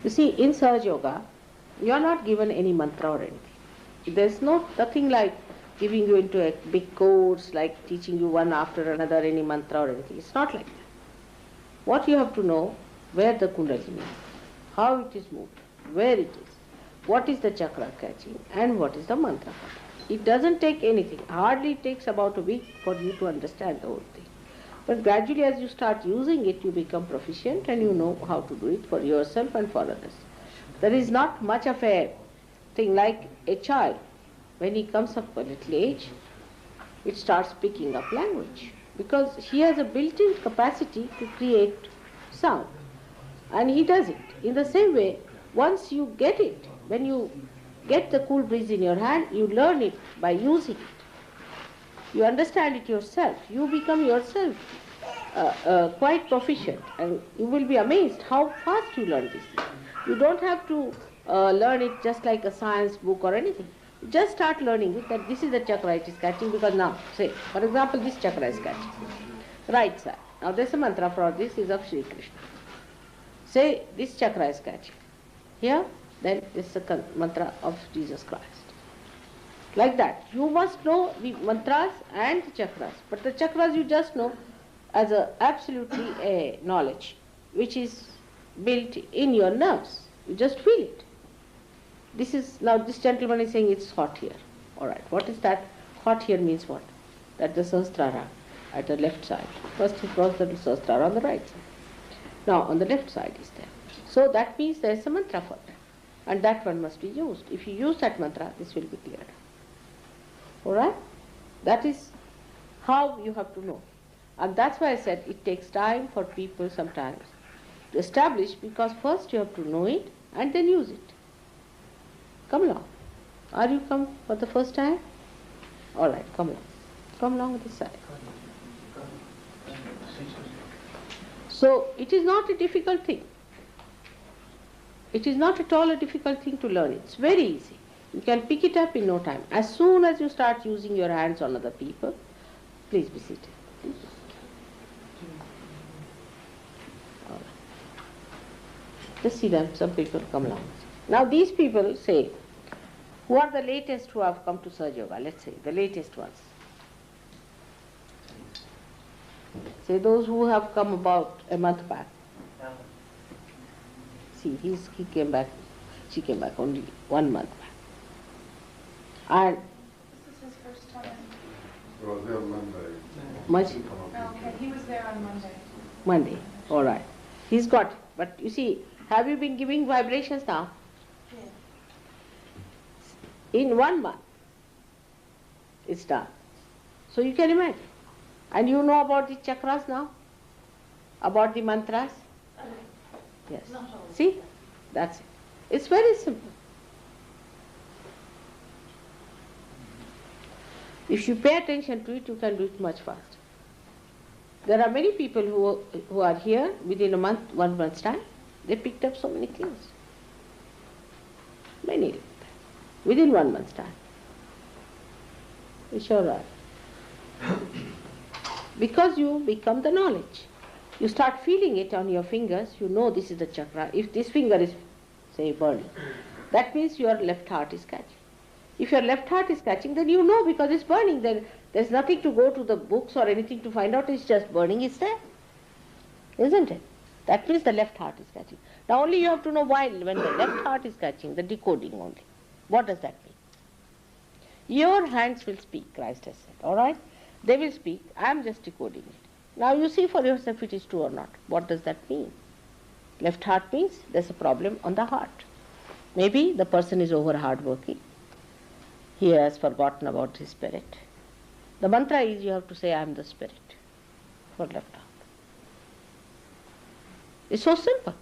You see, in Sahaja Yoga, you are not given any mantra or anything. There's nothing like giving you into a big course, like teaching you one after another any mantra or anything. It's not like that. What you have to know, where the kundalini is, how it is moved, where it is, what is the chakra catching, and what is the mantra. It doesn't take anything. Hardly it takes about a week for you to understand the whole thing. But gradually as you start using it, you become proficient and you know how to do it for yourself and for others. There is not much of a thing like a child. When he comes up a little age, it starts picking up language because he has a built-in capacity to create sound. And he does it. In the same way, once you get it, when you get the cool breeze in your hand, you learn it by using it. You understand it yourself. You become yourself quite proficient, and you will be amazed how fast you learn this thing. You don't have to learn it just like a science book or anything. You just start learning it, that this is the chakra it is catching, because now, say, for example, this chakra is catching. Right side. Now there's a mantra for this is of Sri Krishna. Say, this chakra is catching. Here, then it's the mantra of Jesus Christ. Like that. You must know the mantras and the chakras. But the chakras you just know as absolutely a knowledge which is built in your nerves. You just feel it. This is, now this gentleman is saying it's hot here. Alright, what is that? Hot here means what? That the Sahasrara at the left side. First he crossed the Sahasrara on the right side. Now on the left side is there. So that means there is a mantra for that. And that one must be used. If you use that mantra, this will be cleared. Alright? That is how you have to know. And that's why I said it takes time for people sometimes to establish, because first you have to know it and then use it. Come along. Are you come for the first time? Alright, come along. Come along with this side. So it is not a difficult thing. It is not at all a difficult thing to learn. It's very easy. You can pick it up in no time. As soon as you start using your hands on other people, please be seated. Please. All right. Just see them, some people come along. Now these people say, who are the latest who have come to Sahaja Yoga? Let's say, the latest ones. Say those who have come about a month back. See, he came back, she came back only 1 month back. And this is his first time. He was there on Monday. Much? Okay, he was there on Monday. Monday, all right. He's got it. But you see, have you been giving vibrations now? Yeah. In 1 month, it's done. So you can imagine. And you know about the chakras now? About the mantras? Yes. See? That's it. It's very simple. If you pay attention to it, you can do it much faster. There are many people who are here within a month, 1 month's time. They picked up so many things. Many like that. Within 1 month's time. It's all right. Because you become the knowledge. You start feeling it on your fingers, you know this is the chakra. If this finger is, say, burning, that means your left heart is catching. If your left heart is catching, then you know because it's burning. Then there's nothing to go to the books or anything to find out, it's just burning, it's there. Isn't it? That means the left heart is catching. Now only you have to know why, when the left heart is catching, the decoding only. What does that mean? Your hands will speak, Christ has said, alright? They will speak, I am just decoding it. Now you see for yourself if it is true or not. What does that mean? Left heart means there's a problem on the heart. Maybe the person is over hardworking. He has forgotten about his spirit. The mantra is you have to say, I am the spirit for left heart. It's so simple.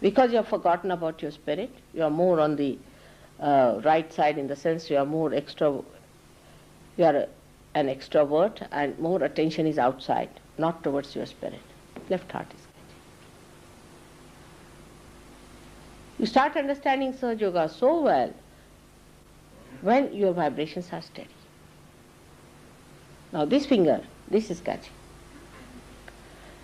Because you have forgotten about your spirit, you are more on the right side in the sense you are more you are an extrovert and more attention is outside, not towards your spirit. Left heart is catching. You start understanding Sahaja Yoga so well when your vibrations are steady. Now this finger, this is catching.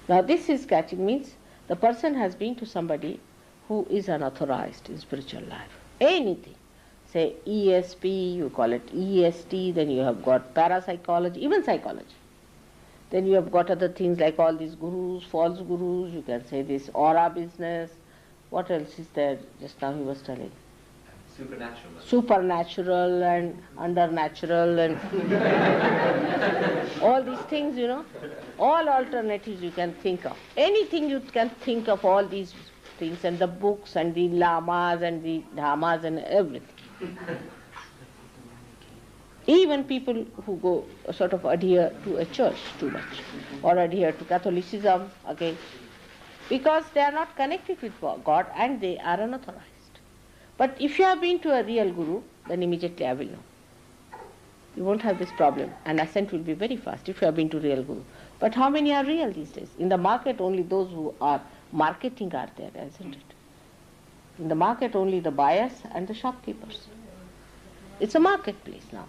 Now this is catching means the person has been to somebody who is unauthorized in spiritual life. Anything. Say ESP, you call it EST, then you have got parapsychology, even psychology. Then you have got other things like all these gurus, false gurus, you can say this aura business. What else is there? Just now he was telling. Supernatural. Supernatural and undernatural and all these things, all alternatives you can think of. Anything you can think of, all these things, and the books and the lamas and the dhammas and everything. Even people who go sort of adhere to a church too much, or adhere to Catholicism again, because they are not connected with God and they are unauthorized. But if you have been to a real guru, then immediately I will know. You won't have this problem, and ascent will be very fast if you have been to real guru. But how many are real these days? In the market, only those who are marketing are there, isn't it? In the market, only the buyers and the shopkeepers. It's a marketplace now.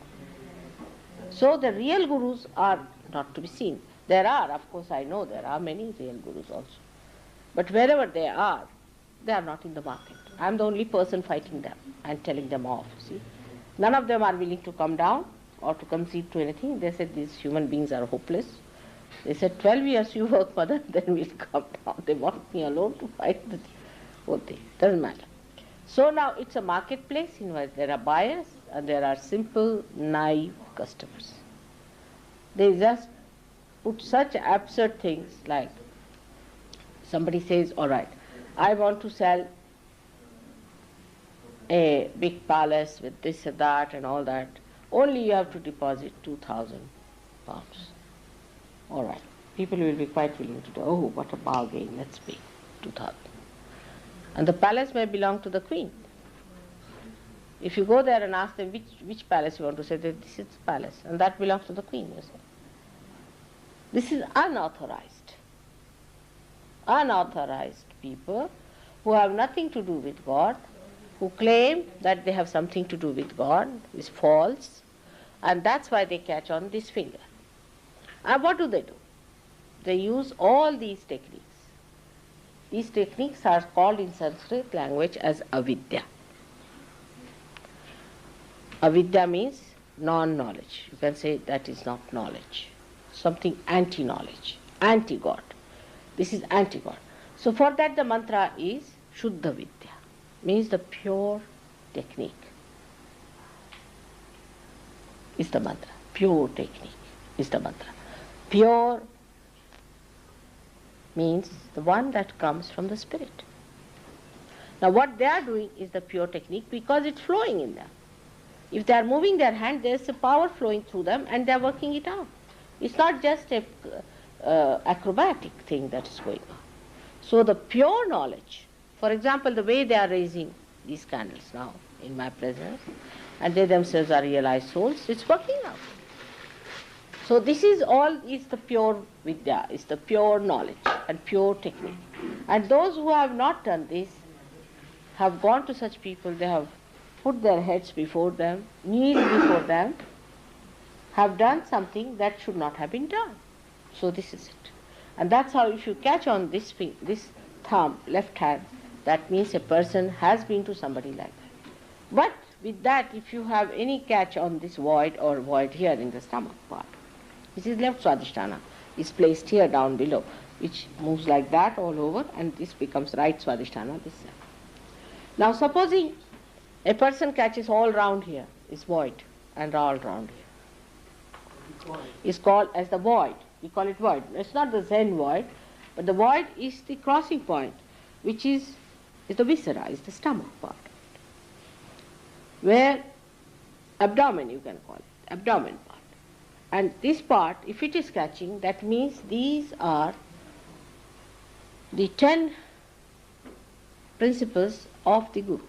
So the real gurus are not to be seen. There are, of course, I know there are many real gurus also. But wherever they are not in the market. I am the only person fighting them and telling them off, see. None of them are willing to come down or to concede to anything. They said these human beings are hopeless. They said 12 years you work for them, then we'll come down. They want me alone to fight the whole thing. Doesn't matter. So now it's a marketplace in which there are buyers and there are simple, naive customers. They just put such absurd things like somebody says, all right, I want to sell a big palace with this and that and all that. Only you have to deposit 2,000 pounds. All right. People will be quite willing to do, oh, what a bargain, let's pay 2,000. And the palace may belong to the queen. If you go there and ask them which palace you want to say, that this is the palace, and that belongs to the queen, you say. This is unauthorized. Unauthorized people who have nothing to do with God, who claim that they have something to do with God, is false, and that's why they catch on this finger. And what do? They use all these techniques. These techniques are called in Sanskrit language as avidya. Avidya means non-knowledge. You can say that is not knowledge. Something anti-knowledge, anti-God. This is anti-God. So for that the mantra is Shuddha Vidya, means the pure technique is the mantra. Pure technique is the mantra. Pure means the one that comes from the spirit. Now what they are doing is the pure technique because it's flowing in them. If they are moving their hand, there is a power flowing through them and they are working it out. It's not just a acrobatic thing that is going on. So the pure knowledge, for example, the way they are raising these candles now in my presence, and they themselves are realized souls, it's working out. So this is all is the pure vidya, is the pure knowledge and pure technique. And those who have not done this have gone to such people, they have put their heads before them, kneeled before them, have done something that should not have been done. So this is it. And that's how if you catch on this thumb, left hand, that means a person has been to somebody like that. But with that, if you have any catch on this void or void here in the stomach part, this is left swadhisthana, is placed here down below, which moves like that all over, and this becomes right swadhisthana, this side. Now supposing a person catches all round here, is void, and all round here. It's called as the void. We call it void. It's not the Zen void, but the void is the crossing point, which is the viscera, is the stomach part. Where abdomen, you can call it, abdomen part. And this part, if it is catching, that means these are the 10 principles of the Guru.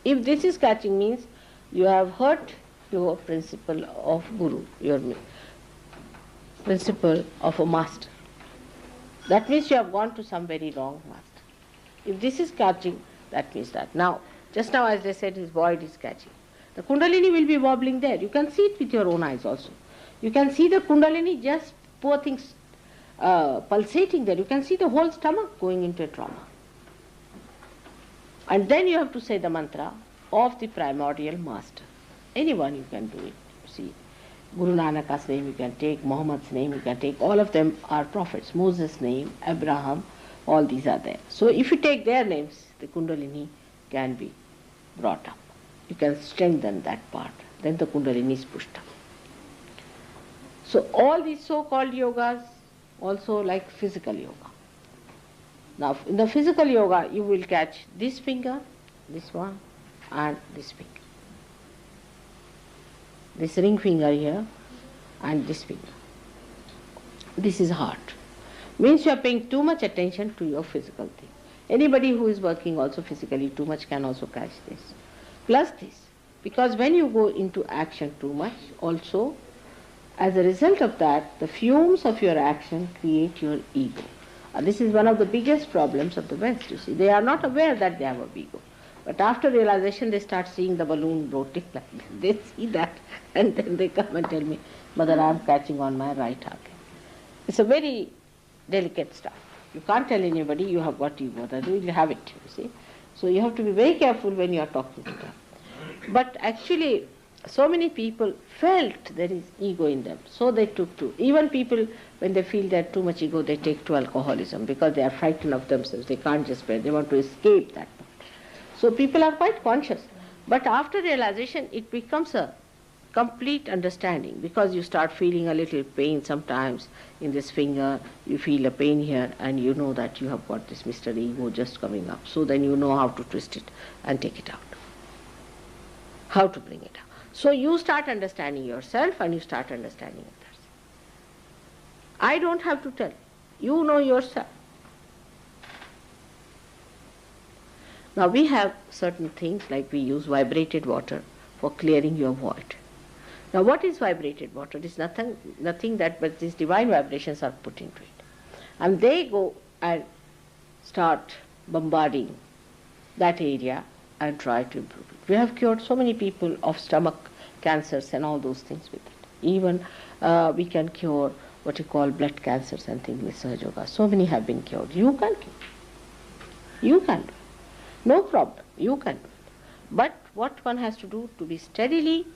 If this is catching, means you have hurt your principle of Guru, your principle of a master. That means you have gone to some very wrong master. If this is catching, that means that. Now, just now as I said, his void is catching. The Kundalini will be wobbling there. You can see it with your own eyes also. You can see the Kundalini, just poor things, pulsating there. You can see the whole stomach going into a trauma. And then you have to say the mantra of the primordial master. Anyone you can do it. See, Guru Nanak's name you can take, Muhammad's name you can take, all of them are prophets. Moses' name, Abraham, all these are there. So if you take their names, the Kundalini can be brought up. You can strengthen that part. Then the Kundalini is pushed up. So all these so-called yogas, also like physical yoga. Now in the physical yoga, you will catch this finger, this one, and this finger. This ring finger here, and this finger. This is heart. Means you are paying too much attention to your physical thing. Anybody who is working also physically too much can also catch this. Plus this. Because when you go into action too much, also, as a result of that, the fumes of your action create your ego. This is one of the biggest problems of the West, you see. They are not aware that they have a ego. But after realization, they start seeing the balloon bloating like this. They see that, and then they come and tell me, Mother, I am catching on my right arm. It's a very delicate stuff. You can't tell anybody you have got ego, that you will have it, you see. So you have to be very careful when you are talking to them. But actually, so many people felt there is ego in them, so they took to. Even people, when they feel they have too much ego, they take to alcoholism because they are frightened of themselves. They can't just bear. They want to escape that. So people are quite conscious. But after realization, it becomes a complete understanding, because you start feeling a little pain sometimes in this finger. You feel a pain here, and you know that you have got this Mr. Ego just coming up. So then you know how to twist it and take it out. How to bring it out. So you start understanding yourself and you start understanding others. I don't have to tell. You know yourself. Now we have certain things, like we use vibrated water for clearing your void. Now what is vibrated water? It is nothing that but these divine vibrations are put into it. And they go and start bombarding that area and try to improve it. We have cured so many people of stomach cancers and all those things with it. Even we can cure what you call blood cancers and things with Sahaja Yoga. So many have been cured. You can cure. You can do it. No problem. You can do it. But what one has to do to be steadily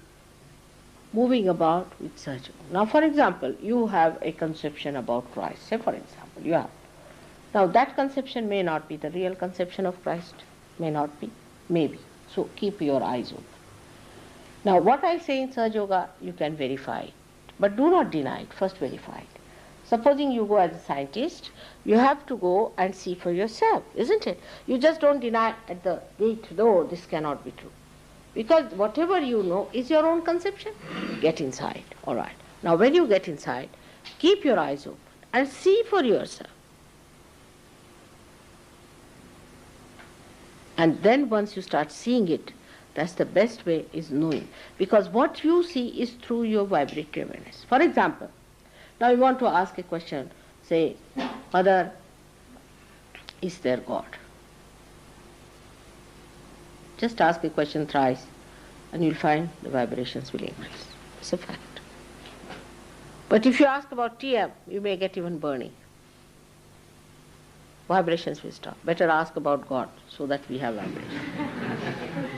moving about with Sahaja Yoga. Now for example, you have a conception about Christ. Say for example, you have. Now that conception may not be the real conception of Christ. May not be. Maybe. So keep your eyes open. Now what I say in Sahaja Yoga, you can verify it. But do not deny it. First verify it. Supposing you go as a scientist, you have to go and see for yourself, isn't it? You just don't deny at the gate, no, this cannot be true. Because whatever you know is your own conception. Get inside. All right. Now when you get inside, keep your eyes open and see for yourself. And then once you start seeing it, that's the best way, is knowing. Because what you see is through your vibratory awareness. For example, now you want to ask a question, say, Mother, is there God? Just ask a question thrice and you'll find the vibrations will increase. It's a fact. But if you ask about TM, you may get even burning. Vibrations will stop. Better ask about God so that we have vibration.